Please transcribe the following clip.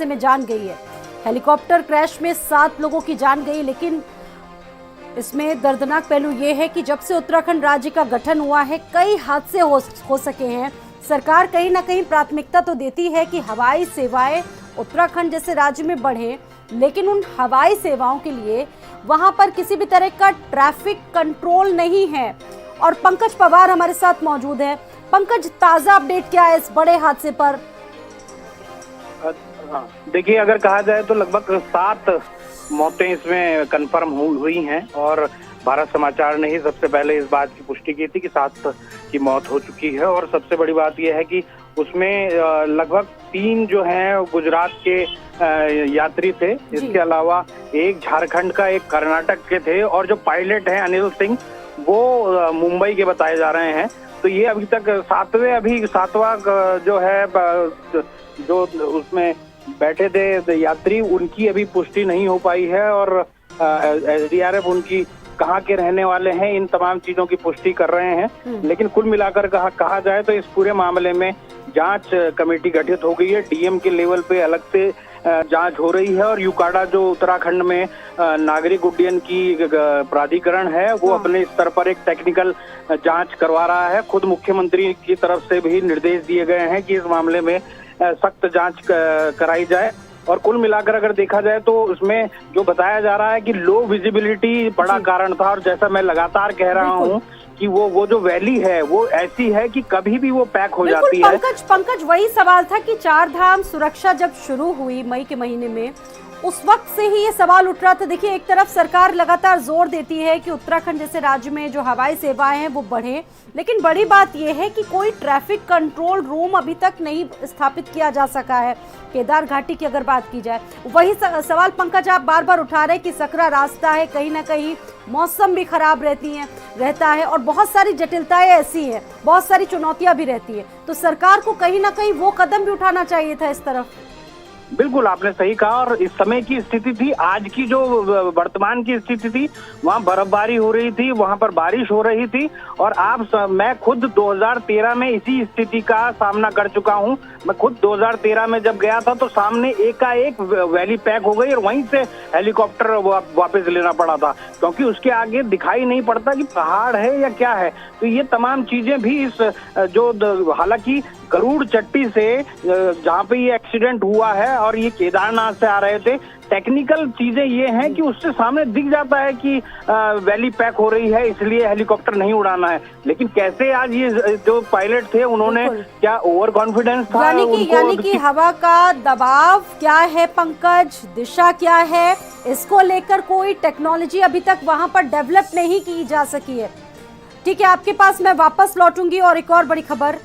में जान गई है। हेलीकॉप्टर क्रैश में 7 लोगों की जान गई, लेकिन इसमें दर्दनाक पहलू ये है कि जब से उत्तराखंड राज्य का गठन हुआ है कई हादसे हो सके हैं। सरकार कहीं ना कहीं प्राथमिकता तो देती है कि हवाई सेवाएं उत्तराखंड जैसे राज्य में बढ़े, लेकिन उन हवाई सेवाओं के लिए वहां पर किसी भी तरह का ट्रैफिक कंट्रोल नहीं है। और पंकज पवार हमारे साथ मौजूद है। पंकज, ताजा अपडेट क्या है इस बड़े हादसे पर? देखिए, अगर कहा जाए तो लगभग 7 मौतें इसमें कंफर्म हुई हैं और भारत समाचार ने ही सबसे पहले इस बात की पुष्टि की थी कि 7 की मौत हो चुकी है। और सबसे बड़ी बात यह है कि उसमें लगभग 3 जो हैं गुजरात के यात्री थे। इसके अलावा एक झारखंड का, एक कर्नाटक के थे और जो पायलट हैं अनिल सिंह, वो मुंबई के बताए जा रहे हैं। तो ये अभी तक सातवां जो है जो उसमें बैठे थे यात्री, उनकी अभी पुष्टि नहीं हो पाई है और एसडीआरएफ उनकी कहाँ के रहने वाले हैं, इन तमाम चीजों की पुष्टि कर रहे हैं। लेकिन कुल मिलाकर कहा जाए तो इस पूरे मामले में जांच कमेटी गठित हो गई है। डीएम के लेवल पे अलग से जांच हो रही है और यूकाडा जो उत्तराखंड में नागरिक उड्डयन की प्राधिकरण है, वो अपने स्तर पर एक टेक्निकल जांच करवा रहा है। खुद मुख्यमंत्री की तरफ से भी निर्देश दिए गए हैं कि इस मामले में सख्त जांच कराई जाए। और कुल मिलाकर अगर देखा जाए तो उसमें जो बताया जा रहा है कि लो विजिबिलिटी बड़ा कारण था। और जैसा मैं लगातार कह रहा हूँ कि वो जो वैली है वो ऐसी है कि कभी भी वो पैक हो जाती है। पंकज, वही सवाल था कि 4 धाम सुरक्षा जब शुरू हुई मई के महीने में, उस वक्त से ही ये सवाल उठ रहा था। देखिए, एक तरफ सरकार लगातार जोर देती है कि उत्तराखंड जैसे राज्य में जो हवाई सेवाएं हैं वो बढ़े, लेकिन बड़ी बात यह है कि कोई ट्रैफिक कंट्रोल रूम अभी तक नहीं स्थापित किया जा सका है। केदार घाटी की अगर बात की जाए, वही सवाल पंकज आप बार बार उठा रहे हैं कि सकरा रास्ता है, कहीं ना कहीं मौसम भी खराब रहता है और बहुत सारी जटिलताएं ऐसी हैं, बहुत सारी चुनौतियां भी रहती है। तो सरकार को कहीं ना कहीं वो कदम भी उठाना चाहिए था इस तरफ। बिल्कुल, आपने सही कहा। और इस समय की स्थिति थी, आज की जो वर्तमान की स्थिति थी, वहाँ बर्फबारी हो रही थी, वहाँ पर बारिश हो रही थी। और मैं खुद 2013 में इसी स्थिति का सामना कर चुका हूँ। मैं खुद 2013 में जब गया था तो सामने एकाएक वैली पैक हो गई और वहीं से हेलीकॉप्टर वापस लेना पड़ा था, क्योंकि उसके आगे दिखाई नहीं पड़ता कि पहाड़ है या क्या है। तो ये तमाम चीजें भी इस हालांकि गरुड़ चट्टी से जहाँ पे ये एक्सीडेंट हुआ है और ये केदारनाथ से आ रहे थे, टेक्निकल चीजें ये हैं कि उससे सामने दिख जाता है कि वैली पैक हो रही है, इसलिए हेलीकॉप्टर नहीं उड़ाना है। लेकिन कैसे आज ये जो पायलट थे उन्होंने क्या ओवर कॉन्फिडेंस था? यानी कि हवा का दबाव क्या है पंकज, दिशा क्या है, इसको लेकर कोई टेक्नोलॉजी अभी तक वहां पर डेवलप नहीं की जा सकी है। ठीक है, आपके पास मैं वापस लौटूंगी और एक और बड़ी खबर